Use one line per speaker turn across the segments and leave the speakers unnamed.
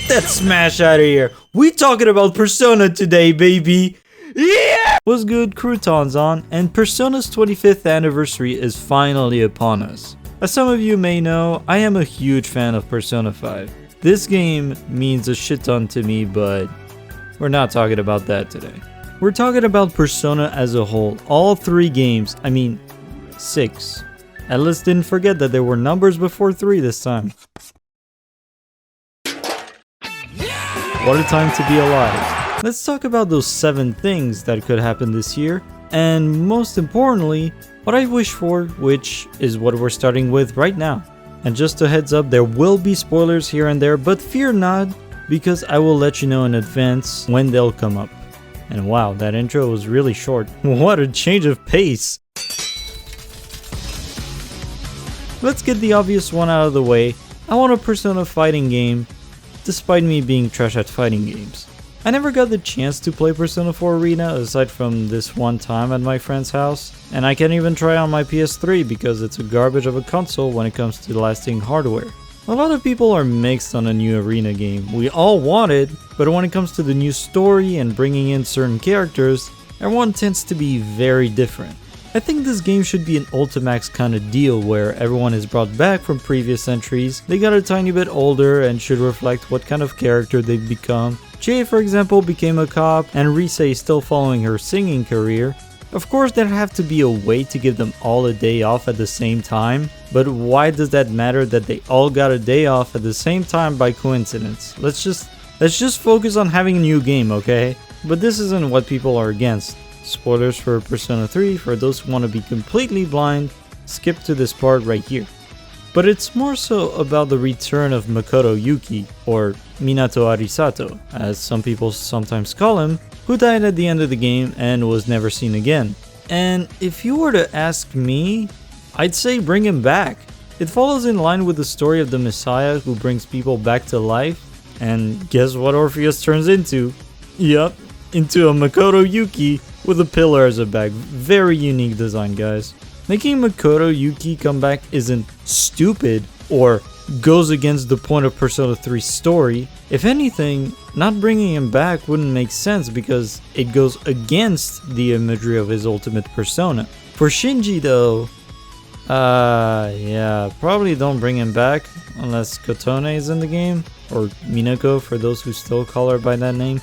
that Smash out of here. We talking about Persona today, baby. Yeah! What's good, croutons on? And Persona's 25th anniversary is finally upon us. As some of you may know, I am a huge fan of Persona 5. This game means a shit ton to me, but we're not talking about that today. We're talking about Persona as a whole. All 3 games, I mean 6. Atlas didn't forget that there were numbers before 3 this time. What a time to be alive. Let's talk about those 7 things that could happen this year, and most importantly, what I wish for, which is what we're starting with right now. And just a heads up, there will be spoilers here and there, but fear not, because I will let you know in advance when they'll come up. And wow, that intro was really short. What a change of pace! Let's get the obvious one out of the way. I want a Persona fighting game, despite me being trash at fighting games. I never got the chance to play Persona 4 Arena aside from this one time at my friend's house, and I can't even try on my PS3 because it's a garbage of a console when it comes to lasting hardware. A lot of people are mixed on a new Arena game. We all want it, but when it comes to the new story and bringing in certain characters, everyone tends to be very different. I think this game should be an Ultimax kind of deal where everyone is brought back from previous entries, they got a tiny bit older and should reflect what kind of character they've become. Jay, for example, became a cop, and Rise is still following her singing career. Of course, there'd have to be a way to give them all a day off at the same time, but why does that matter that they all got a day off at the same time by coincidence? Let's just focus on having a new game, okay? But this isn't what people are against. Spoilers for Persona 3, for those who want to be completely blind, skip to this part right here. But it's more so about the return of Makoto Yuki, or Minato Arisato, as some people sometimes call him, who died at the end of the game and was never seen again. And if you were to ask me, I'd say bring him back. It follows in line with the story of the Messiah who brings people back to life, and guess what Orpheus turns into? Yup, into a Makoto Yuki with a pillar as a bag. Very unique design, guys. Making Makoto Yuki come back isn't stupid or goes against the point of Persona 3's story. If anything, not bringing him back wouldn't make sense because it goes against the imagery of his ultimate persona. For Shinji though, yeah, probably don't bring him back unless Kotone is in the game, or Minako for those who still call her by that name.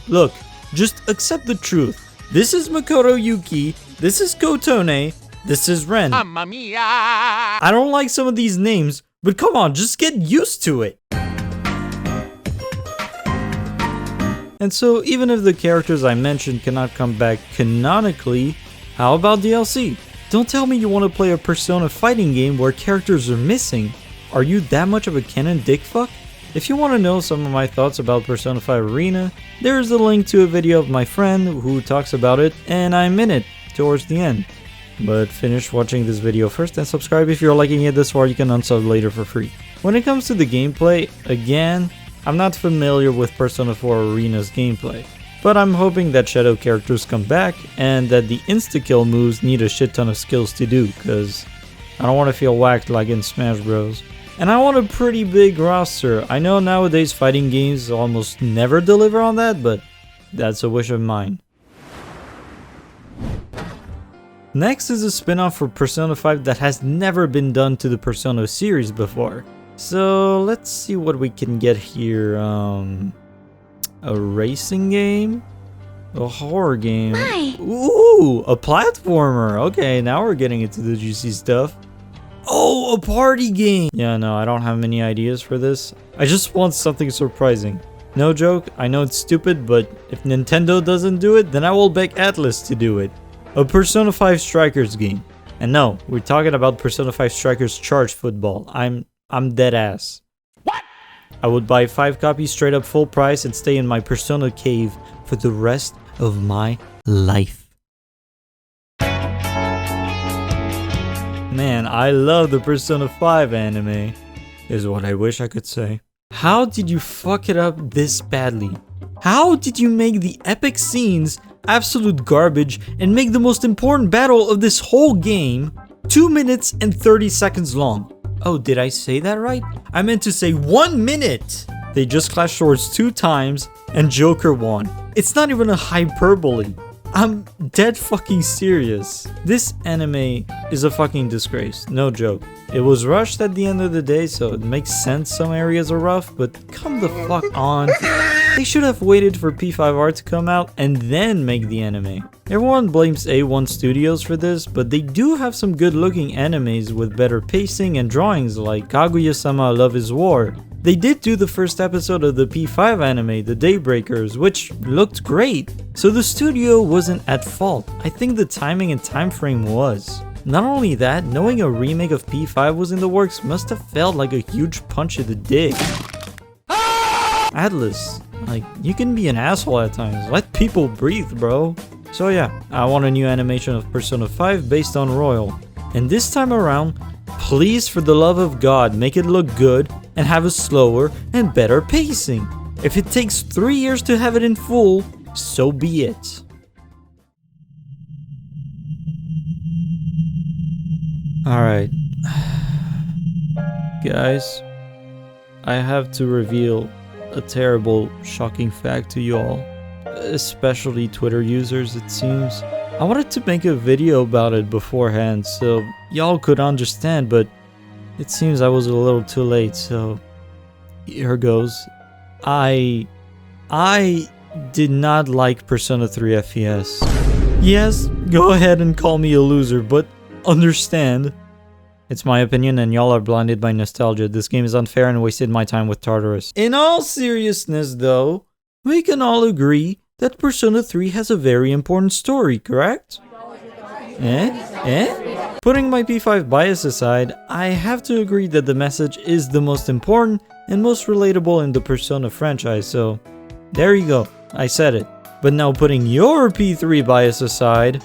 Look, just accept the truth. This is Makoto Yuki, this is Kotone, this is Ren. Mamma mia! I don't like some of these names, but come on, just get used to it. And so, even if the characters I mentioned cannot come back canonically, how about DLC? Don't tell me you want to play a Persona fighting game where characters are missing. Are you that much of a canon dickfuck? If you want to know some of my thoughts about Persona 5 Arena, there is a link to a video of my friend who talks about it, and I'm in it towards the end. But finish watching this video first and subscribe if you're liking it this far. You can unsub later for free. When it comes to the gameplay, again, I'm not familiar with Persona 4 Arena's gameplay, but I'm hoping that shadow characters come back and that the insta-kill moves need a shit ton of skills to do, cause I don't want to feel whacked like in Smash Bros. And I want a pretty big roster. I know nowadays fighting games almost never deliver on that, but that's a wish of mine. Next is a spin-off for Persona 5 that has never been done to the Persona series before. So let's see what we can get here. A racing game? A horror game?
Hi.
Ooh, a platformer. Okay, now we're getting into the juicy stuff. Oh, a party game! Yeah, no, I don't have many ideas for this. I just want something surprising. No joke, I know it's stupid, but if Nintendo doesn't do it, then I will beg Atlas to do it. A Persona 5 Strikers game. And no, we're talking about Persona 5 Strikers Charge Football. I'm dead ass. What? I would buy 5 copies straight up full price and stay in my Persona cave for the rest of my life. Man, I love the Persona 5 anime, is what I wish I could say. How did you fuck it up this badly? How did you make the epic scenes absolute garbage and make the most important battle of this whole game 2 minutes and 30 seconds long? Oh, did I say that right? I meant to say 1 minute They just clashed swords 2 times and Joker won. It's not even a hyperbole. I'm dead fucking serious. This anime is a fucking disgrace, no joke. It was rushed at the end of the day, so it makes sense some areas are rough, but come the fuck on. They should have waited for P5R to come out and then make the anime. Everyone blames A1 Studios for this, but they do have some good looking animes with better pacing and drawings like Kaguya-sama Love is War. They did do the first episode of the P5 anime, The Daybreakers, which looked great. So the studio wasn't at fault. I think the timing and time frame was. Not only that, knowing a remake of P5 was in the works must have felt like a huge punch in the dick. Atlas, like, you can be an asshole at times. Let people breathe, bro. So yeah, I want a new animation of Persona 5 based on Royal. And this time around, please for the love of God, make it look good and have a slower and better pacing. If it takes 3 years to have it in full, so be it. Alright. Guys, I have to reveal a terrible, shocking fact to you all. Especially Twitter users, it seems. I wanted to make a video about it beforehand so y'all could understand, but it seems I was a little too late, so here goes. I did not like Persona 3 FES. Yes, go ahead and call me a loser, but understand. It's my opinion and y'all are blinded by nostalgia. This game is unfair and wasted my time with Tartarus. In all seriousness though, we can all agree that Persona 3 has a very important story, correct? Putting my P5 bias aside, I have to agree that the message is the most important and most relatable in the Persona franchise, so there you go, I said it. But now putting your P3 bias aside,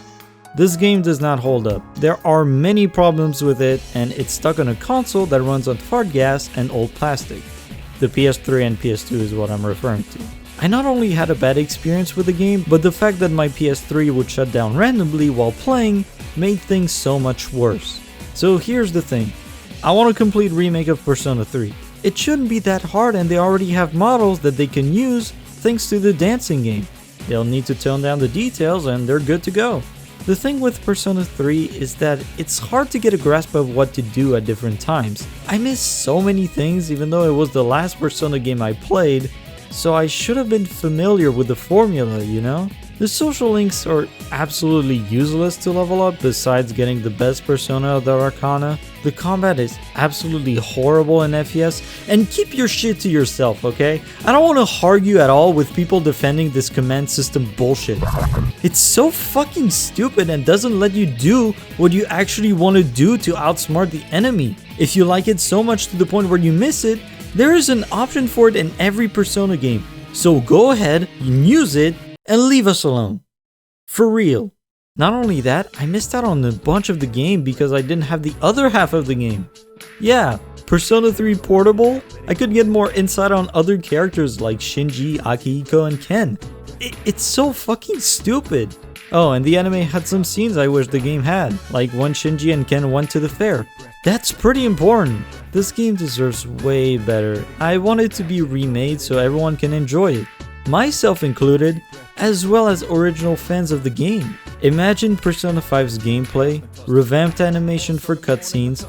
this game does not hold up. There are many problems with it, and it's stuck on a console that runs on fart gas and old plastic. The PS3 and PS2 is what I'm referring to. I not only had a bad experience with the game, but the fact that my PS3 would shut down randomly while playing made things so much worse. So here's the thing, I want a complete remake of Persona 3. It shouldn't be that hard and they already have models that they can use thanks to the dancing game. They'll need to tone down the details and they're good to go. The thing with Persona 3 is that it's hard to get a grasp of what to do at different times. I missed so many things even though it was the last Persona game I played, so I should have been familiar with the formula, you know? The social links are absolutely useless to level up besides getting the best Persona of the Arcana. The combat is absolutely horrible in FES, and keep your shit to yourself, okay? I don't want to argue at all with people defending this command system bullshit. It's so fucking stupid and doesn't let you do what you actually want to do to outsmart the enemy. If you like it so much to the point where you miss it, there is an option for it in every Persona game. So go ahead, use it, and leave us alone. For real. Not only that, I missed out on a bunch of the game because I didn't have the other half of the game. Yeah, Persona 3 Portable, I could get more insight on other characters like Shinji, Akihiko, and Ken. It's so fucking stupid. Oh, and the anime had some scenes I wish the game had, like when Shinji and Ken went to the fair. That's pretty important. This game deserves way better. I want it to be remade so everyone can enjoy it, myself included, as well as original fans of the game. Imagine Persona 5's gameplay, revamped animation for cutscenes,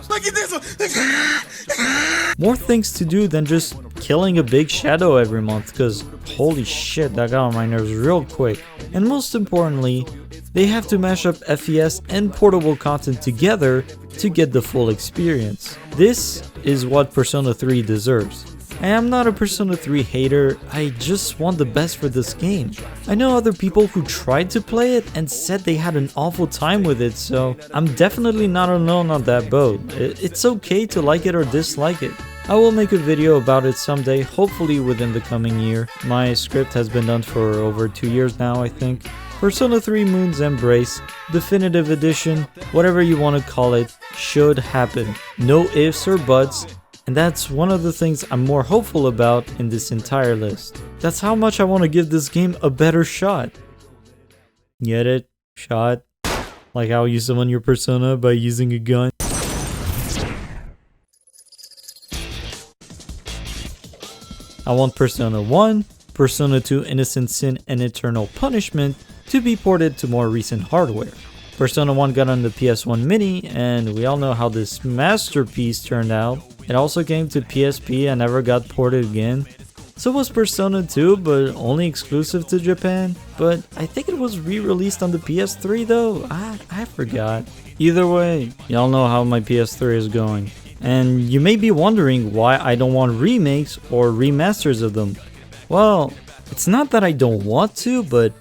more things to do than just killing a big shadow every month, cause holy shit, that got on my nerves real quick. And most importantly, they have to mash up FES and portable content together to get the full experience. This is what Persona 3 deserves. I am not a Persona 3 hater, I just want the best for this game. I know other people who tried to play it and said they had an awful time with it, so I'm definitely not alone on that boat. It's okay to like it or dislike it. I will make a video about it someday, hopefully within the coming year. My script has been done for over 2 years now, I think. Persona 3 Moon's Embrace, Definitive Edition, whatever you want to call it, should happen. No ifs or buts. And that's one of the things I'm more hopeful about in this entire list. That's how much I want to give this game a better shot. Get it? Shot? Like how you summon your persona by using a gun? I want Persona 1, Persona 2 Innocent Sin and Eternal Punishment to be ported to more recent hardware. Persona 1 got on the PS1 Mini, and we all know how this masterpiece turned out. It also came to PSP and never got ported again. So was Persona 2, but only exclusive to Japan. But I think it was re-released on the PS3 though, I forgot. Either way, y'all know how my PS3 is going. And you may be wondering why I don't want remakes or remasters of them. Well, it's not that I don't want to, but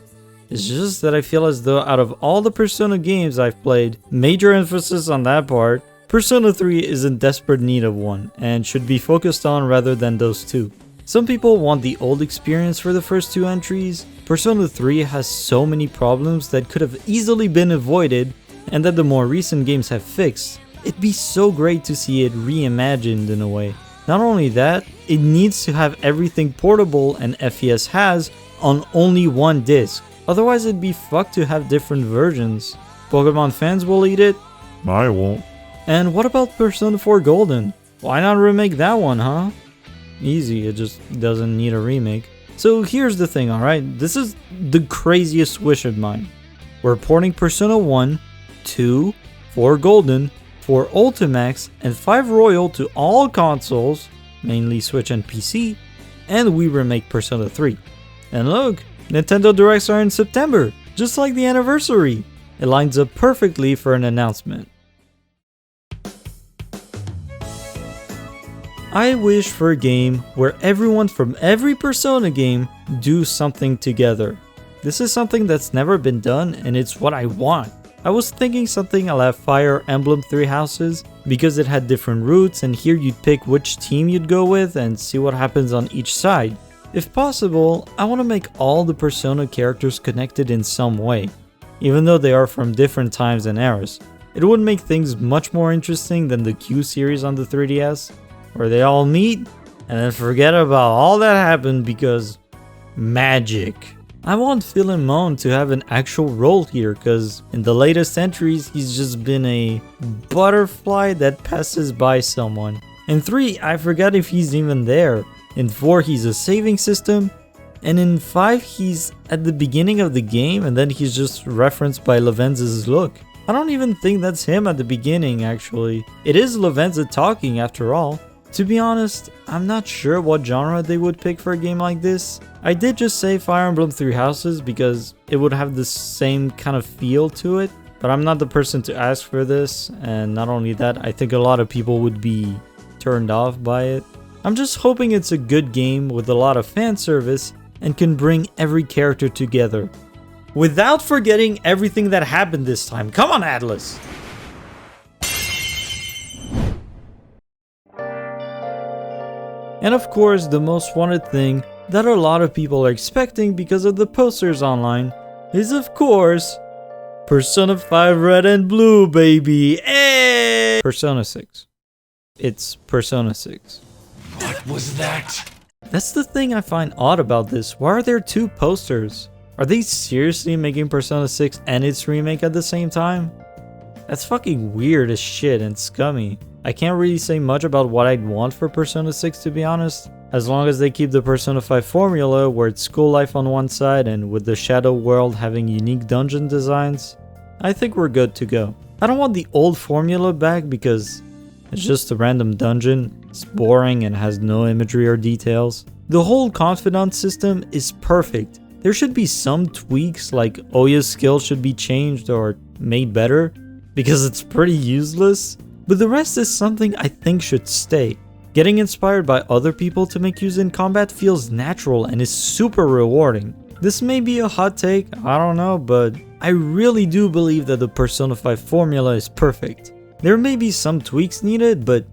it's just that I feel as though out of all the Persona games I've played, major emphasis on that part, Persona 3 is in desperate need of one, and should be focused on rather than those two. Some people want the old experience for the first two entries. Persona 3 has so many problems that could have easily been avoided, and that the more recent games have fixed. It'd be so great to see it reimagined in a way. Not only that, it needs to have everything portable and FES has on only one disc. Otherwise it'd be fucked to have different versions. Pokemon fans will eat it.
I won't.
And what about Persona 4 Golden? Why not remake that one, huh? Easy, it just doesn't need a remake. So here's the thing, alright? This is the craziest wish of mine. We're porting Persona 1, 2, 4 Golden, 4 Ultimax, and 5 Royal to all consoles, mainly Switch and PC, and we remake Persona 3. And look, Nintendo Directs are in September, just like the anniversary. It lines up perfectly for an announcement. I wish for a game where everyone from every Persona game do something together. This is something that's never been done, and it's what I want. I was thinking something a la Fire Emblem Three Houses, because it had different routes, and here you'd pick which team you'd go with and see what happens on each side. If possible, I want to make all the Persona characters connected in some way, even though they are from different times and eras. It would make things much more interesting than the Q series on the 3DS, where they all meet and then forget about all that happened because magic. I want Philemon to have an actual role here, cause in the latest entries he's just been a butterfly that passes by someone. In 3, I forgot if he's even there. In 4, he's a saving system, and in 5, he's at the beginning of the game and then he's just referenced by Lavenza's look. I don't even think that's him at the beginning actually. It is Lavenza talking after all. To be honest, I'm not sure what genre they would pick for a game like this. I did just say Fire Emblem Three Houses because it would have the same kind of feel to it, but I'm not the person to ask for this, and not only that, I think a lot of people would be turned off by it. I'm just hoping it's a good game with a lot of fan service and can bring every character together. Without forgetting everything that happened this time. Come on, Atlas! And of course, the most wanted thing that a lot of people are expecting because of the posters online is, of course, Persona 5 Red and Blue, baby! Hey! Persona 6. It's Persona 6.
What was that?
That's the thing I find odd about this. Why are there two posters? Are they seriously making Persona 6 and its remake at the same time? That's fucking weird as shit and scummy. I can't really say much about what I'd want for Persona 6 to be honest. As long as they keep the Persona 5 formula where it's school life on one side and with the Shadow World having unique dungeon designs, I think we're good to go. I don't want the old formula back because it's just a random dungeon, it's boring and has no imagery or details. The whole confidant system is perfect. There should be some tweaks like Oya's skill should be changed or made better because it's pretty useless. But the rest is something I think should stay. Getting inspired by other people to make use in combat feels natural and is super rewarding. This may be a hot take, I don't know, but I really do believe that the Persona 5 formula is perfect. There may be some tweaks needed, but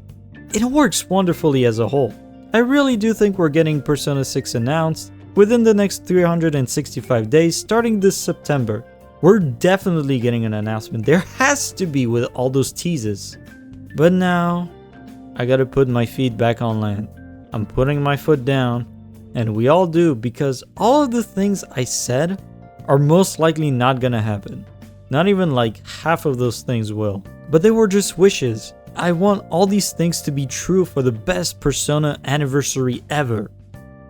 it works wonderfully as a whole. I really do think we're getting Persona 6 announced within the next 365 days starting this September. We're definitely getting an announcement. There has to be with all those teases. But now, I gotta put my feet back on land. I'm putting my foot down, and we all do because all of the things I said are most likely not gonna happen. Not even like half of those things will. But they were just wishes. I want all these things to be true for the best Persona anniversary ever.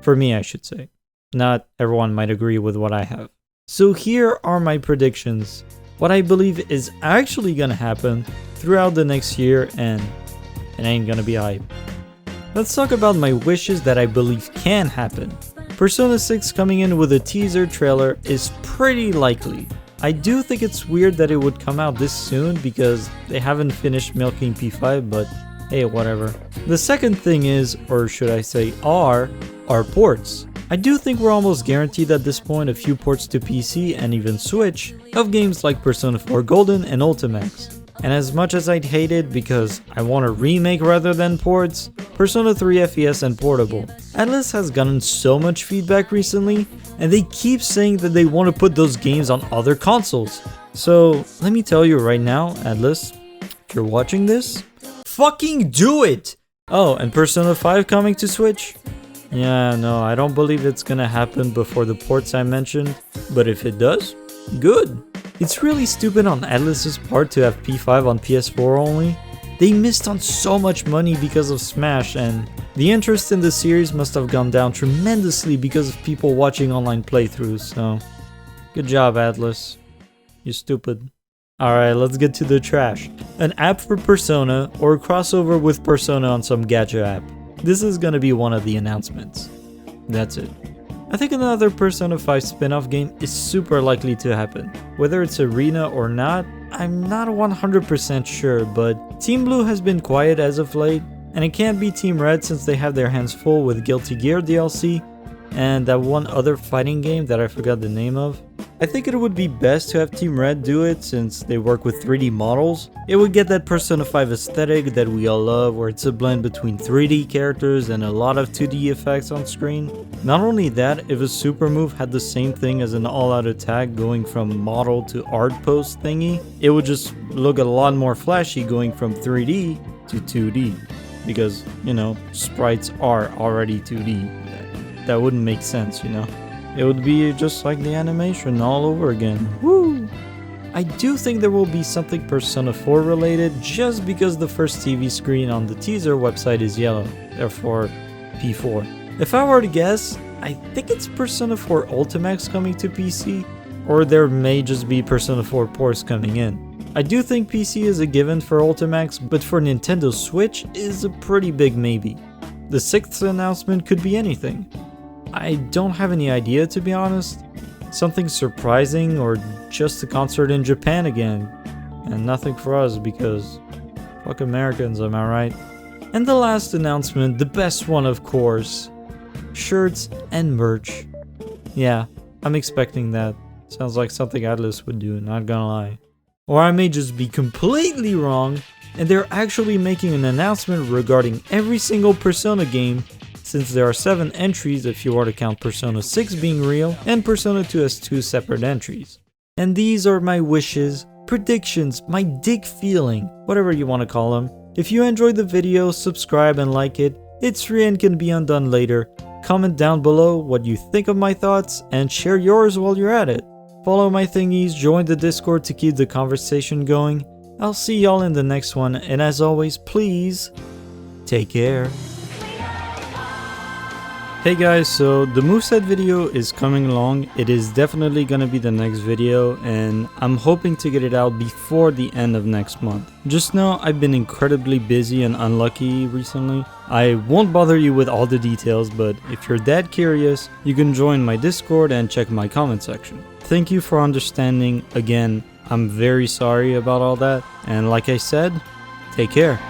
For me, I should say. Not everyone might agree with what I have. So here are my predictions. What I believe is actually gonna happen throughout the next year, and it ain't gonna be hype. Let's talk about my wishes that I believe can happen. Persona 6 coming in with a teaser trailer is pretty likely. I do think it's weird that it would come out this soon because they haven't finished milking P5, but hey, whatever. The second thing is, or should I say are ports. I do think we're almost guaranteed at this point a few ports to PC and even Switch of games like Persona 4 Golden and Ultimax. And as much as I'd hate it because I want a remake rather than ports, Persona 3 FES and Portable. Atlus has gotten so much feedback recently, and they keep saying that they want to put those games on other consoles. So let me tell you right now, Atlus, if you're watching this, fucking do it! Oh, and Persona 5 coming to Switch? Yeah, no, I don't believe it's gonna happen before the ports I mentioned, but if it does, good. It's really stupid on Atlus's part to have P5 on PS4 only. They missed on so much money because of Smash, and the interest in the series must have gone down tremendously because of people watching online playthroughs, so good job, Atlus. You're stupid. Alright, let's get to the trash. An app for Persona, or a crossover with Persona on some gacha app. This is gonna be one of the announcements. That's it. I think another Persona 5 spin-off game is super likely to happen. Whether it's Arena or not, I'm not 100% sure, but Team Blue has been quiet as of late, and it can't be Team Red since they have their hands full with Guilty Gear DLC and that one other fighting game that I forgot the name of. I think it would be best to have Team Red do it since they work with 3D models. It would get that Persona 5 aesthetic that we all love, where it's a blend between 3D characters and a lot of 2D effects on screen. Not only that, if a super move had the same thing as an all-out attack going from model to art post thingy, it would just look a lot more flashy going from 3D to 2D. Because, you know, sprites are already 2D. That wouldn't make sense, you know? It would be just like the animation all over again. Woo! I do think there will be something Persona 4 related just because the first TV screen on the teaser website is yellow, therefore P4. If I were to guess, I think it's Persona 4 Ultimax coming to PC, or there may just be Persona 4 ports coming in. I do think PC is a given for Ultimax, but for Nintendo Switch is a pretty big maybe. The 6th announcement could be anything. I don't have any idea, to be honest. Something surprising or just a concert in Japan again. And nothing for us because fuck Americans, am I right? And the last announcement, the best one of course. Shirts and merch. Yeah, I'm expecting that. Sounds like something Atlus would do, not gonna lie. Or I may just be completely wrong and they're actually making an announcement regarding every single Persona game, since there are 7 entries if you were to count Persona 6 being real, and Persona 2 has 2 separate entries. And these are my wishes, predictions, my dig feeling, whatever you want to call them. If you enjoyed the video, subscribe and like it. It's free and can be undone later. Comment down below what you think of my thoughts and share yours while you're at it. Follow my thingies, join the Discord to keep the conversation going. I'll see y'all in the next one, and as always, please take care. Hey guys, so the moveset video is coming along. It is definitely gonna be the next video, and I'm hoping to get it out before the end of next month. Just know I've been incredibly busy and unlucky recently. I won't bother you with all the details, but if you're that curious, you can join my Discord and check my comment section. Thank you for understanding. Again, I'm very sorry about all that, and like I said, take care.